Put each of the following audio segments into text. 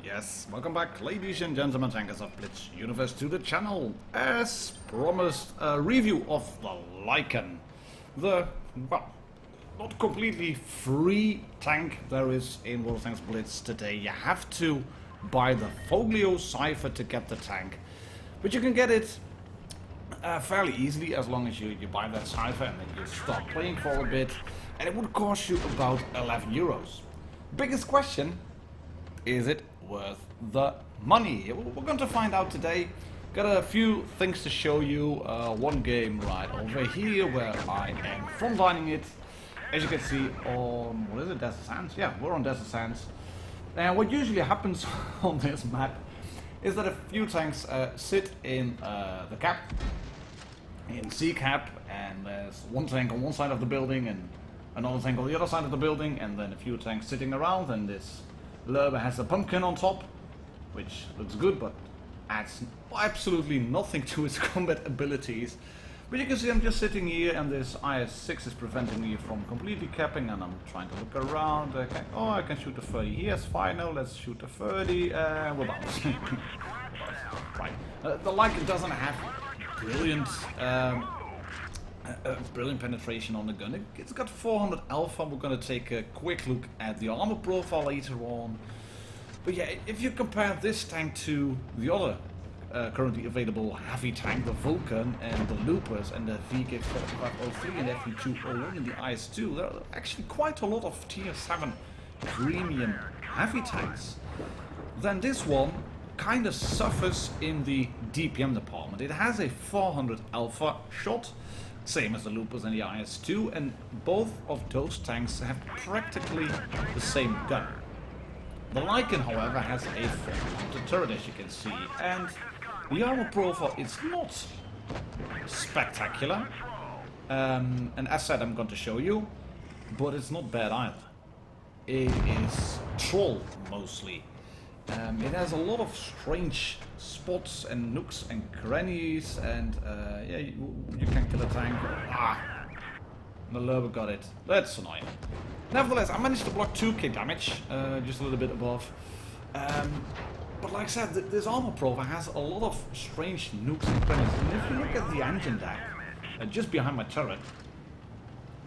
Yes, welcome back, ladies and gentlemen, tankers of Blitz Universe, to the channel. As promised, a review of the Lycan. The, well, not completely free tank there is in World of Tanks Blitz today. You have to buy the folio cipher to get the tank. But you can get it fairly easily as long as you buy that cipher and then you start playing for a bit. And it would cost you about 11 euros. Biggest question, is it worth the money? We're going to find out today. Got a few things to show you. One game right over here where I am frontlining it. As you can see on, what is it, Desert Sands? Yeah, we're on Desert Sands. And what usually happens on this map is that a few tanks sit in the cap, in C cap, and there's one tank on one side of the building and another tank on the other side of the building, and then a few tanks sitting around, and this Lurber has a pumpkin on top, which looks good, but adds absolutely nothing to its combat abilities. But you can see I'm just sitting here, and this IS-6 is preventing me from completely capping, and I'm trying to look around. I can shoot a 30. Yes, fine, now let's shoot a 30, we're bouncing. Right. The Lycan doesn't have brilliant brilliant penetration on the gun. It's got 400 alpha. We're going to take a quick look at the armor profile later on. But yeah, if you compare this tank to the other currently available heavy tank, the Vulcan and the Loopers and the VK4503 and FE201 and the IS-2, there are actually quite a lot of tier 7 premium heavy tanks. Then this one kind of suffers in the DPM department. It has a 400 alpha shot, same as the Loopers and the IS-2, and both of those tanks have practically the same gun. The Lycan, however, has a front-mounted turret, as you can see, and the armor profile is not spectacular. And as said, I'm going to show you, but it's not bad either. It is troll mostly. It has a lot of strange spots and nooks and crannies, and yeah, you can kill a tank. The Lurber got it. That's annoying. Nevertheless, I managed to block 2k damage, just a little bit above. But like I said, this armor profile has a lot of strange nooks and crannies. And if you look at the engine deck, just behind my turret,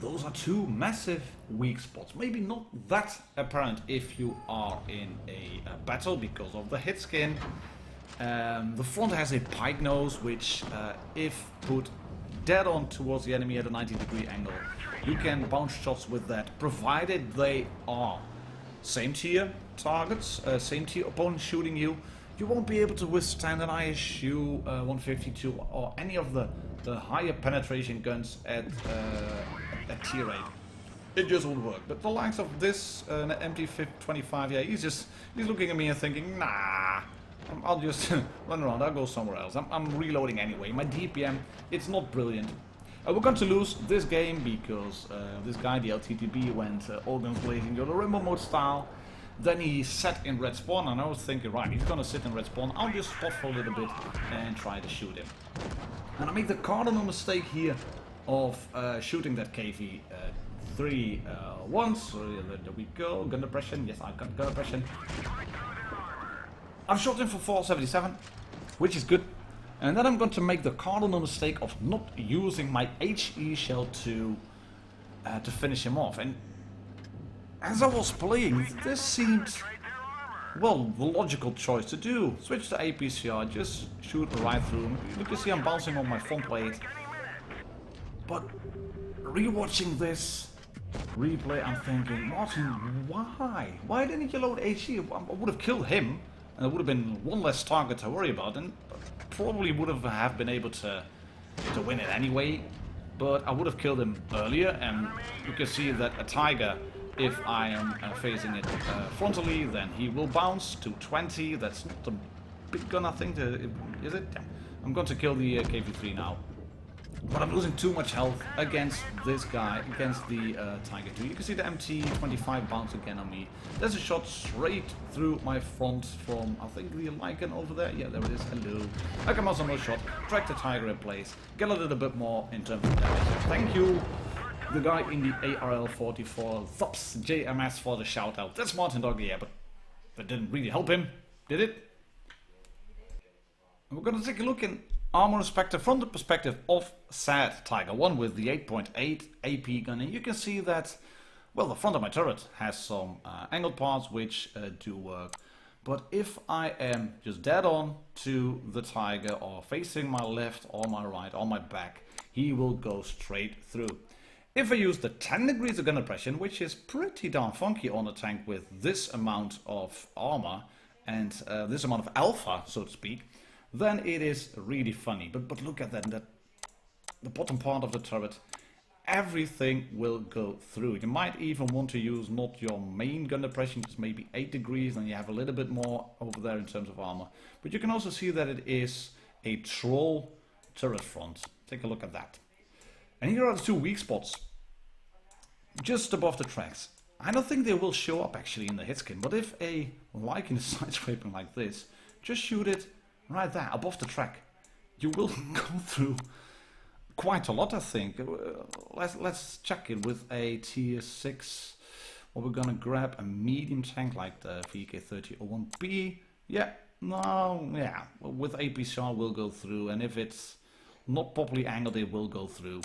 those are two massive weak spots. Maybe not that apparent if you are in a battle because of the hit skin. The front has a pike nose, which if put dead on towards the enemy at a 90-degree angle, you can bounce shots with that, provided they are same tier targets, same tier opponents shooting you. You won't be able to withstand an ISU 152 or any of the higher penetration guns at tier 8. It just won't work. But the likes of this MT25, yeah, he's looking at me and thinking, nah, I'll just run around, I'll go somewhere else. I'm reloading anyway. My DPM, it's not brilliant. We're going to lose this game because this guy, the LTTB, went all guns blazing, the rainbow mode style. Then he sat in red spawn, and I was thinking, right, he's gonna sit in red spawn. I'll just spot for a little bit and try to shoot him. And I made the cardinal mistake here of shooting that KV3 once. So there we go. Gun depression. Yes, I've got gun depression. I've shot him for 477, which is good. And then I'm going to make the cardinal mistake of not using my HE shell to finish him off. And as I was playing, this seemed, well, the logical choice to do. Switch to APCR, just shoot right through him. You can see I'm bouncing on my front plate. But rewatching this replay, I'm thinking, Martin, why? Why didn't you load HE? I would have killed him, and there would have been one less target to worry about, and probably would have been able to win it anyway. But I would have killed him earlier, and you can see that a Tiger, if I am facing it frontally, then he will bounce to 20. That's not a big gun, I think, is it? Yeah. I'm going to kill the KV3 now. But I'm losing too much health against this guy, against the Tiger 2. You can see the MT25 bounce again on me. There's a shot straight through my front from, I think, the Lycan over there. Yeah, there it is. Hello. I come out another shot, track the Tiger in place, get a little bit more in terms of damage. Thank you, the guy in the ARL44, Thups JMS, for the shout out. That's Martin Dogger, yeah, but that didn't really help him. Did it? And we're going to take a look in armor perspective from the perspective of said Tiger 1 with the 8.8 AP gun. And you can see that, well, the front of my turret has some angled parts which do work. But if I am just dead on to the Tiger or facing my left or my right or my back, he will go straight through. If I use the 10 degrees of gun depression, which is pretty darn funky on a tank with this amount of armor and this amount of alpha, so to speak, then it is really funny. But look at that, the bottom part of the turret, everything will go through. You might even want to use not your main gun depression, just maybe 8 degrees, and you have a little bit more over there in terms of armor. But you can also see that it is a troll turret front. Take a look at that. And here are the two weak spots, just above the tracks. I don't think they will show up actually in the hit skin, but if a Lycan is side scraping like this, just shoot it right there, above the track. You will go through quite a lot, I think. Let's check it with a tier 6. Or we're gonna grab a medium tank like the VK3001B. Yeah, with AP shot will go through, and if it's not properly angled, it will go through.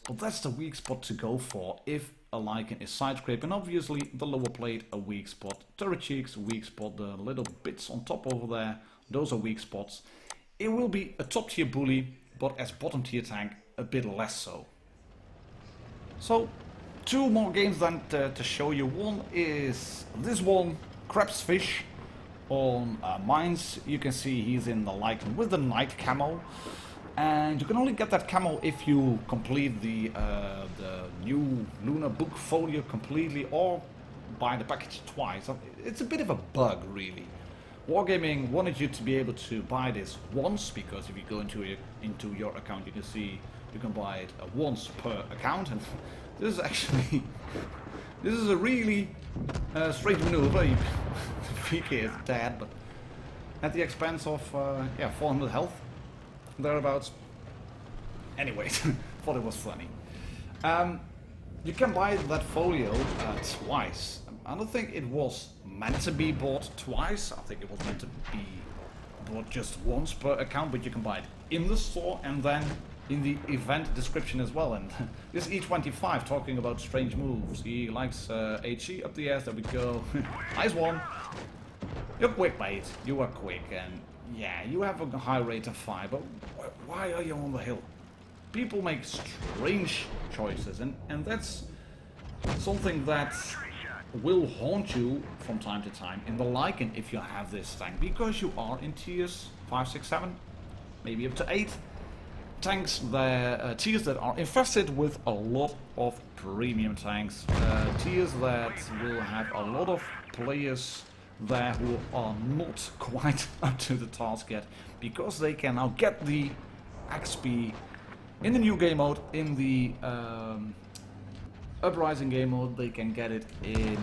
But that's the weak spot to go for if a Lycan is side scraping. Obviously, the lower plate a weak spot, turret cheeks a weak spot, the little bits on top over there, those are weak spots. It will be a top tier bully, but as bottom tier tank, a bit less so. So, two more games then to show you. One is this one, Crab's Fish on mines. You can see he's in the Lycan with the Knight camo. And you can only get that camo if you complete the new Lunar book folio completely or buy the package twice. It's a bit of a bug, really. Wargaming wanted you to be able to buy this once, because if you go into your account, you can see you can buy it once per account. And this is actually this is a really strange maneuver. The VK is dead, but at the expense of 400 health. Thereabouts. Anyway, thought it was funny. You can buy that folio twice. I don't think it was meant to be bought twice. I think it was meant to be bought just once per account, but you can buy it in the store and then in the event description as well. And this E25 talking about strange moves. He likes HE up the ass. There we go. Nice one. You're quick, mate. You are quick, and yeah, you have a high rate of fire, but why are you on the hill? People make strange choices, and that's something that will haunt you from time to time in the Lycan if you have this tank, because you are in tiers 5, 6, 7, maybe up to 8 tanks, tiers that are infested with a lot of premium tanks, tiers that will have a lot of players there who are not quite up to the task yet, because they can now get the XP in the new game mode, in the Uprising game mode. They can get it in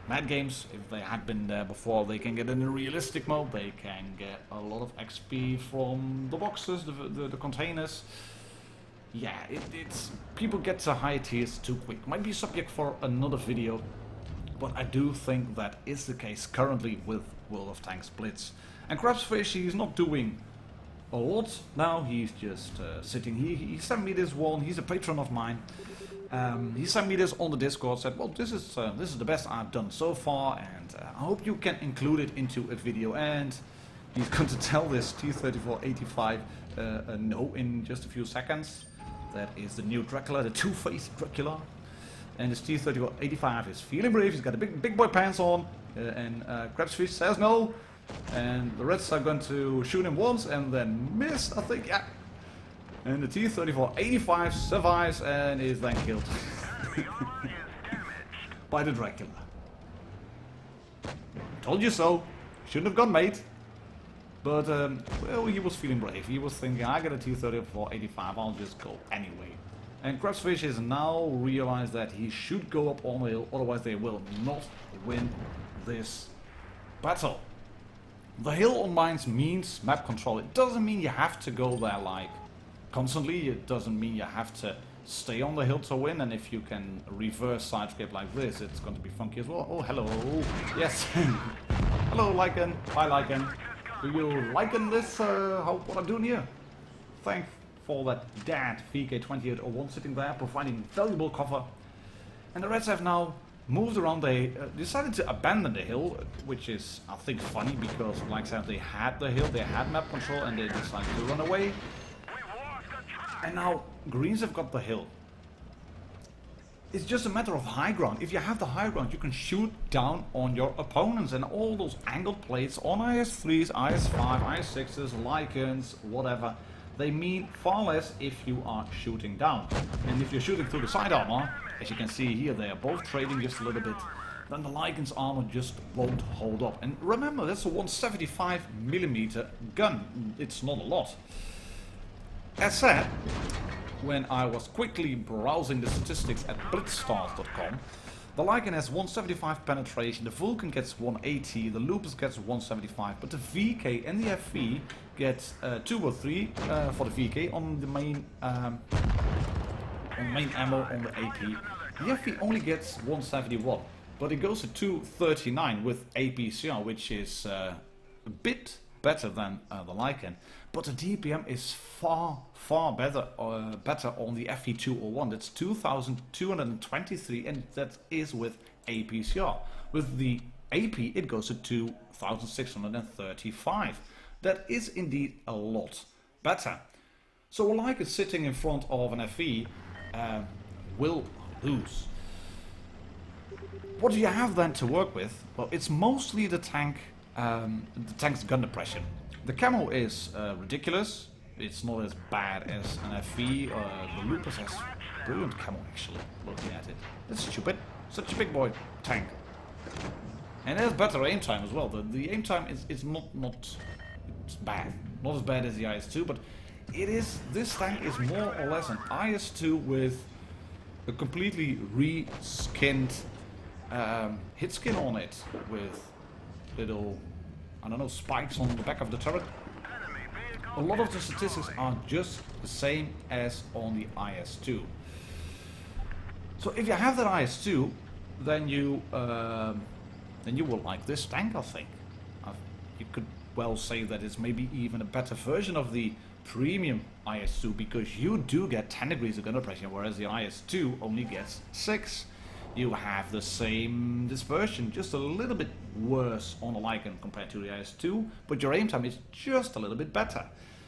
Mad Games if they had been there before. They can get it in a realistic mode. They can get a lot of XP from the boxes, the containers. Yeah, it's people get to high tiers too quick. Might be subject for another video. But I do think that is the case currently with World of Tanks Blitz. And Crab's Fish, he's not doing a lot now, he's just sitting here. He sent me this one, he's a patron of mine. He sent me this on the Discord, said, well, this is the best I've done so far, and I hope you can include it into a video. And he's going to tell this T-3485 no in just a few seconds. That is the new Dracula, the two-faced Dracula. And this T-3485 is feeling brave. He's got the big boy pants on, and Crab's Fish says no, and the Reds are going to shoot him once and then miss, I think, yeah. And the T-3485 survives and is then killed by the Dracula. Told you so. Shouldn't have gone mate. But well, he was feeling brave. He was thinking, I got a T-3485, I'll just go anyway. And Crab's Fish has now realized that he should go up on the hill, otherwise they will not win this battle. The hill on mines means map control. It doesn't mean you have to go there like constantly. It doesn't mean you have to stay on the hill to win. And if you can reverse sidescape like this, it's going to be funky as well. Oh, hello. Yes. Hello, Lycan. Hi, Lycan. Do you liken this, what I'm doing here? Thanks for that dead VK2801 sitting there, providing valuable cover. And the Reds have now moved around. They decided to abandon the hill, which is, I think, funny because, like I said, they had the hill, they had map control, and they decided to run away. And now Greens have got the hill. It's just a matter of high ground. If you have the high ground, you can shoot down on your opponents, and all those angled plates on IS-3s, IS-5, IS-6s, Lycans, whatever, they mean far less if you are shooting down. And if you're shooting through the side armor, as you can see here, they are both trading just a little bit, then the Lycan's armor just won't hold up. And remember, that's a 175mm gun. It's not a lot. As said, when I was quickly browsing the statistics at blitzstars.com, the Lycan has 175 penetration, the Vulcan gets 180, the Lupus gets 175, but the VK and the FV get 2 or 3 for the VK on the main ammo on the AP. The FV only gets 171, but it goes to 239 with APCR, which is a bit better than the Lycan. But the DPM is far better on the FE201. That's 2223, and that is with APCR. With the AP, it goes to 2635. That is indeed a lot better. So a Lycan sitting in front of an FE will lose. What do you have then to work with? Well, it's mostly the tank's gun depression. The camo is ridiculous. It's not as bad as an FV. The Lupus has brilliant camo, actually, looking at it. That's stupid. Such a big boy tank. And it has better aim time as well. The aim time is not it's bad. Not as bad as the IS-2, but it is. This tank is more or less an IS-2 with a completely re-skinned hit skin on it, with little, I don't know, spikes on the back of the turret. A lot of the statistics are just the same as on the IS-2. So if you have that IS-2, then you will like this tank, I think. You could well say that it's maybe even a better version of the premium IS-2, because you do get 10 degrees of gun depression, whereas the IS-2 only gets 6. You have the same dispersion, just a little bit worse on the Lycan compared to the IS-2, but your aim time is just a little bit better.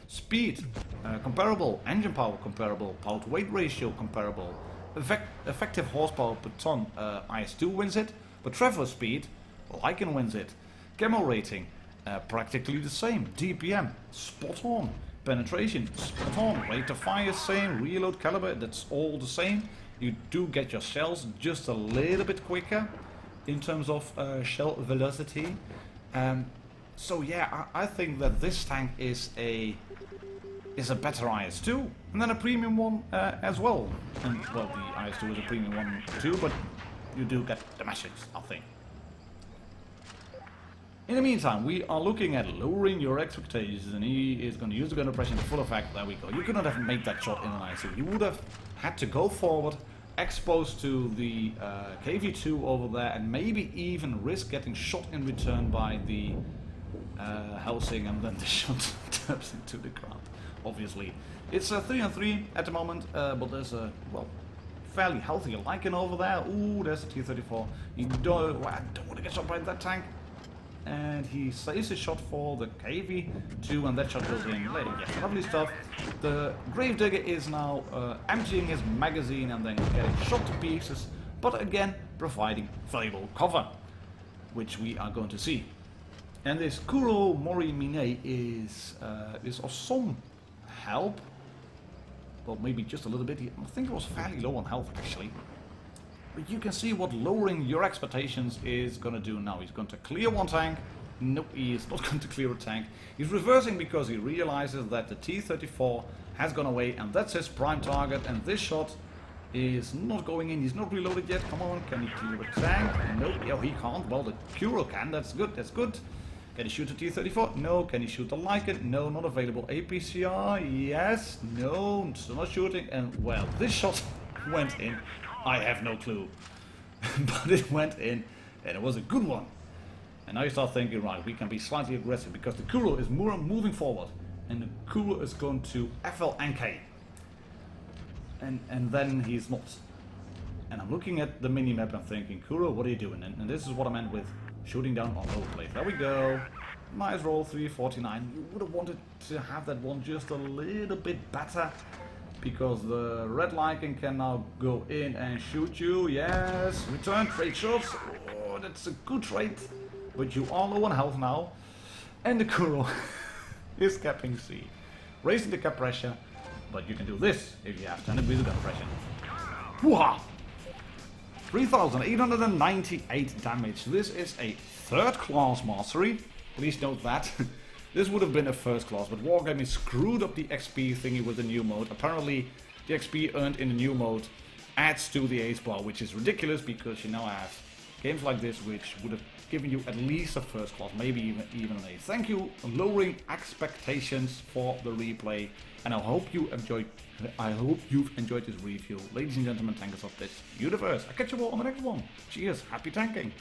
Speed, comparable. Engine power, comparable. Power to weight ratio, comparable. Effective horsepower per ton, IS-2 wins it, but traveler speed, Lycan wins it. Camo rating, practically the same. DPM, spot on. Penetration, spot on. Rate of fire, same. Reload caliber, that's all the same. You do get your shells just a little bit quicker in terms of shell velocity. So yeah, I think that this tank is a better IS-2, and then a premium one as well. And well, the IS-2 is a premium one too, but you do get the message, I think. In the meantime, we are looking at lowering your expectations, and he is going to use the gun depression in full effect. There we go. You could not have made that shot in an IS-2. You would have had to go forward, exposed to the KV-2 over there, and maybe even risk getting shot in return by the Helsing, and then the shot taps into the ground. Obviously, it's a 3-on-3 at the moment, but there's a fairly healthy Lycan over there. Ooh, there's a T-34. I don't want to get shot by that tank. And he saves his shot for the KV-2, and that shot goes in. Yes, lovely stuff. The Gravedigger is now emptying his magazine and then getting shot to pieces, but again providing valuable cover, which we are going to see. And this Kuro Morimine is of some help. Well, maybe just a little bit. I think it was fairly low on health, actually. But you can see what lowering your expectations is going to do now. He's going to clear one tank. Nope, he is not going to clear a tank. He's reversing because he realizes that the T-34 has gone away, and that's his prime target. And this shot is not going in. He's not reloaded yet. Come on, can he clear a tank? Nope, oh, he can't. Well, the Kuro can. That's good, that's good. Can he shoot the T-34? No. Can he shoot the Lycan? No, not available. APCR? Yes. No, still not shooting. And, well, this shot went in. I have no clue. But it went in, and it was a good one. And now you start thinking, right, we can be slightly aggressive because the Kuro is more moving forward. And the Kuro is going to FLNK. And then he's not. And I'm looking at the minimap and thinking, Kuro, what are you doing? And this is what I meant with shooting down on overplay. There we go. Nice roll, 349. You would have wanted to have that one just a little bit better. Because the red Lycan can now go in and shoot you. Yes, return trade shots. Oh, that's a good trade. But you are low on health now. And the Kuro is capping C. Raising the cap pressure. But you can do this if you have 10 with the gun pressure. Whoa! 3,898 damage. This is a third class mastery. Please note that. This would have been a first class, but Wargaming screwed up the XP thingy with the new mode. Apparently, the XP earned in the new mode adds to the ace bar, which is ridiculous because you now have games like this which would have given you at least a first class, maybe even an ace. Thank you, lowering expectations for the replay, and I hope you've enjoyed this review. Ladies and gentlemen, tankers of this universe. I'll catch you all on the next one. Cheers, happy tanking.